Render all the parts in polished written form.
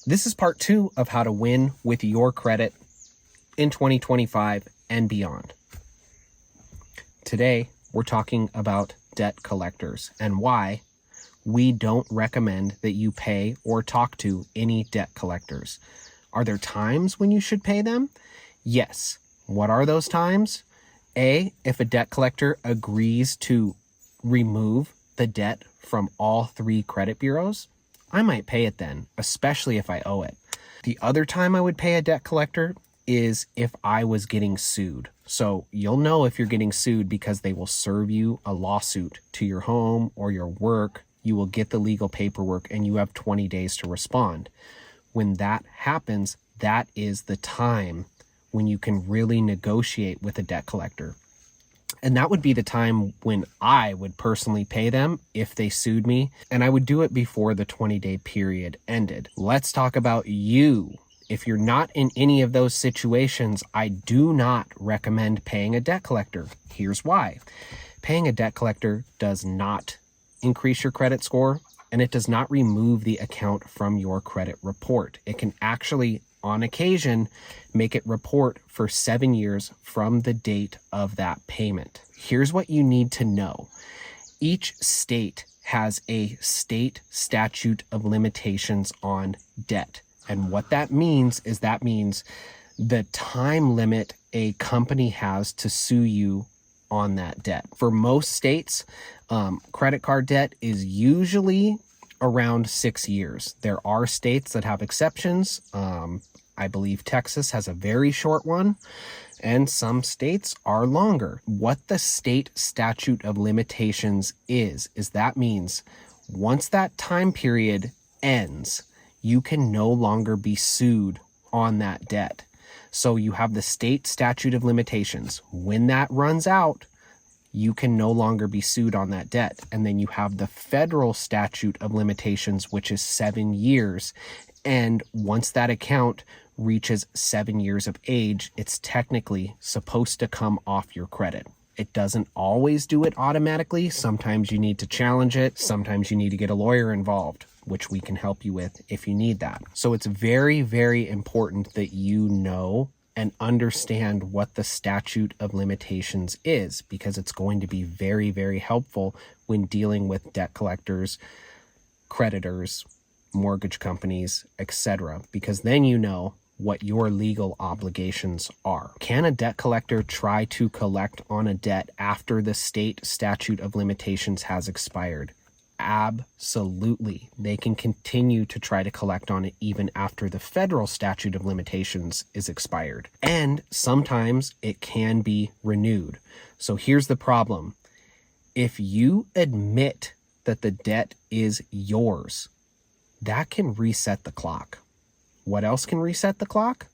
This is part 2 of how to win with your credit in 2025 and beyond. Today, we're talking about debt collectors and why we don't recommend that you pay or talk to any debt collectors. Are there times when you should pay them? Yes. What are those times? A, if a debt collector agrees to remove the debt from all 3 credit bureaus, I might pay it then, especially if I owe it. The other time I would pay a debt collector is if I was getting sued. So you'll know if you're getting sued because they will serve you a lawsuit to your home or your work. You will get the legal paperwork and you have 20 days to respond. When that happens, that is the time when you can really negotiate with a debt collector. And that would be the time when I would personally pay them if they sued me, and I would do it before the 20-day period ended. Let's talk about you. If you're not in any of those situations, I do not recommend paying a debt collector. Here's why. Paying a debt collector does not increase your credit score, and it does not remove the account from your credit report. It can actually, on occasion, make it report for 7 years from the date of that payment. Here's what you need to know. Each state has a state statute of limitations on debt. And what that means is the time limit a company has to sue you on that debt. For most states, credit card debt is usually around 6 years. There are states that have exceptions. I believe Texas has a very short one, and some states are longer. What the state statute of limitations is that means once that time period ends, you can no longer be sued on that debt. So you have the state statute of limitations. When that runs out, you can no longer be sued on that debt. And then you have the federal statute of limitations, which is 7 years. And once that account reaches 7 years of age, it's technically supposed to come off your credit. It doesn't always do it automatically. Sometimes you need to challenge it. Sometimes you need to get a lawyer involved, which we can help you with if you need that. So it's very, very important that you know and understand what the statute of limitations is, because it's going to be very, very helpful when dealing with debt collectors, creditors, mortgage companies, etc., because then you know what your legal obligations are. Can a debt collector try to collect on a debt after the state statute of limitations has expired? Absolutely. They can continue to try to collect on it even after the federal statute of limitations is expired. And sometimes it can be renewed. So here's the problem. If you admit that the debt is yours, that can reset the clock. What else can reset the clock?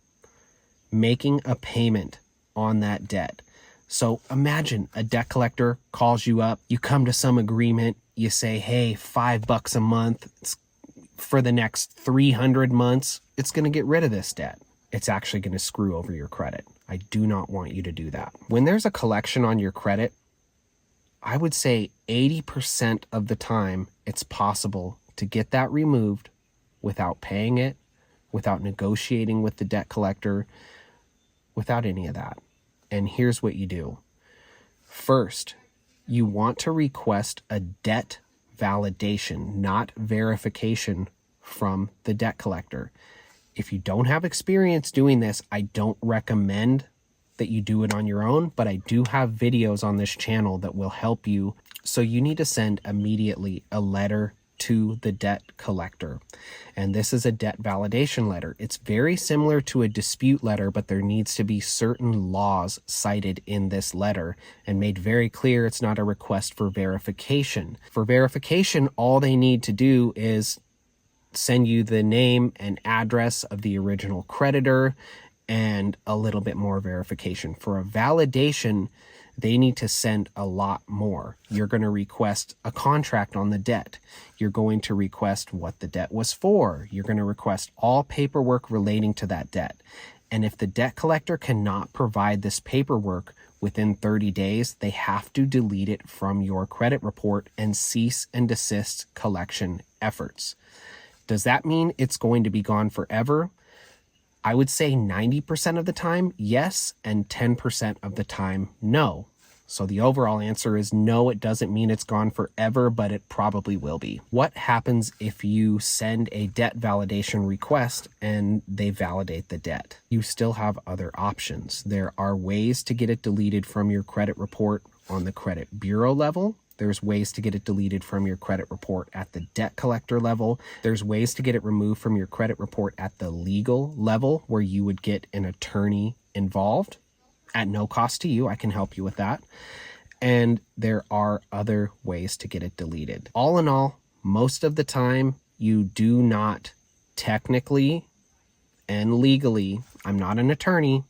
Making a payment on that debt. So imagine a debt collector calls you up, you come to some agreement, you say, hey, $5 a month, it's for the next 300 months, it's going to get rid of this debt. It's actually going to screw over your credit. I do not want you to do that. When there's a collection on your credit, I would say 80% of the time it's possible to get that removed without paying it, without negotiating with the debt collector, without any of that. And here's what you do. First, you want to request a debt validation, not verification, from the debt collector. If you don't have experience doing this, I don't recommend that you do it on your own, but I do have videos on this channel that will help you. So you need to send immediately a letter to the debt collector. And this is a debt validation letter. It's very similar to a dispute letter, but there needs to be certain laws cited in this letter and made very clear it's not a request for verification. For verification, all they need to do is send you the name and address of the original creditor and a little bit more verification. For a validation, they need to send a lot more. You're going to request a contract on the debt. You're going to request what the debt was for. You're going to request all paperwork relating to that debt. And if the debt collector cannot provide this paperwork within 30 days, they have to delete it from your credit report and cease and desist collection efforts. Does that mean it's going to be gone forever? I would say 90% of the time, yes, and 10% of the time, no. So the overall answer is no, it doesn't mean it's gone forever, but it probably will be. What happens if you send a debt validation request and they validate the debt? You still have other options. There are ways to get it deleted from your credit report on the credit bureau level. There's ways to get it deleted from your credit report at the debt collector level. There's ways to get it removed from your credit report at the legal level, where you would get an attorney involved at no cost to you. I can help you with that. And there are other ways to get it deleted. All in all, most of the time, you do not technically and legally, I'm not an attorney,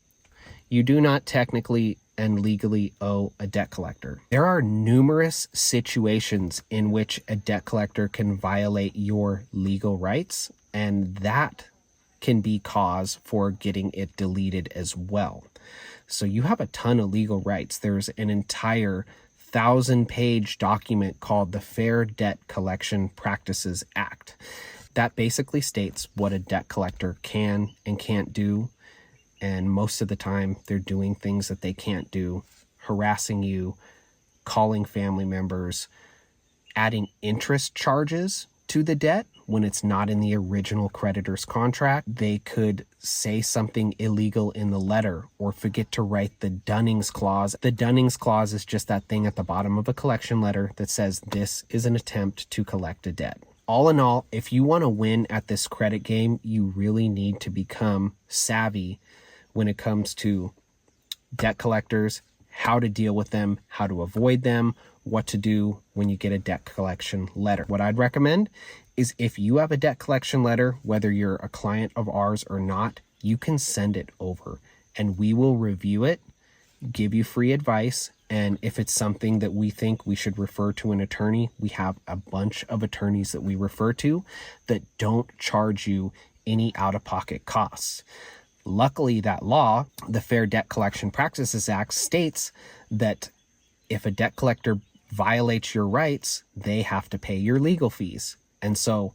you do not technically and legally owe a debt collector. There are numerous situations in which a debt collector can violate your legal rights, and that can be cause for getting it deleted as well. So you have a ton of legal rights. There's an entire 1,000-page document called the Fair Debt Collection Practices Act. That basically states what a debt collector can and can't do. And most of the time, they're doing things that they can't do, harassing you, calling family members, adding interest charges to the debt when it's not in the original creditor's contract. They could say something illegal in the letter or forget to write the Dunning's clause. The Dunning's clause is just that thing at the bottom of a collection letter that says this is an attempt to collect a debt. All in all, if you want to win at this credit game, you really need to become savvy when it comes to debt collectors, how to deal with them, how to avoid them, what to do when you get a debt collection letter. What I'd recommend is, if you have a debt collection letter, whether you're a client of ours or not, you can send it over and we will review it, give you free advice. And if it's something that we think we should refer to an attorney, we have a bunch of attorneys that we refer to that don't charge you any out-of-pocket costs. Luckily, that law, the Fair Debt Collection Practices Act, states that if a debt collector violates your rights, they have to pay your legal fees. And so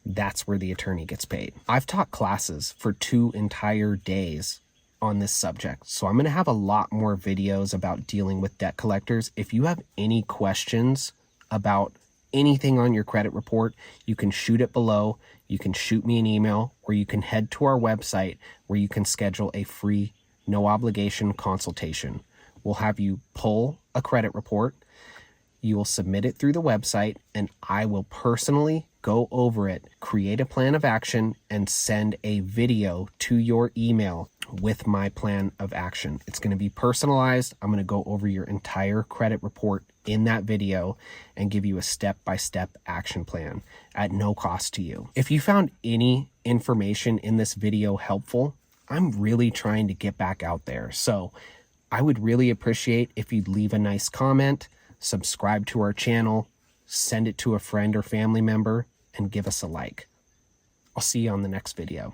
that's where the attorney gets paid. I've taught classes for 2 entire days on this subject, so I'm going to have a lot more videos about dealing with debt collectors. If you have any questions about anything on your credit report, you can shoot it below. You can shoot me an email, or you can head to our website where you can schedule a free, no obligation consultation. We'll have you pull a credit report. You will submit it through the website, and I will personally go over it, create a plan of action, and send a video to your email with my plan of action. It's going to be personalized. I'm going to go over your entire credit report in that video and give you a step-by-step action plan at no cost to you. If you found any information in this video helpful, I'm really trying to get back out there. So I would really appreciate if you'd leave a nice comment, subscribe to our channel, send it to a friend or family member, and give us a like. I'll see you on the next video.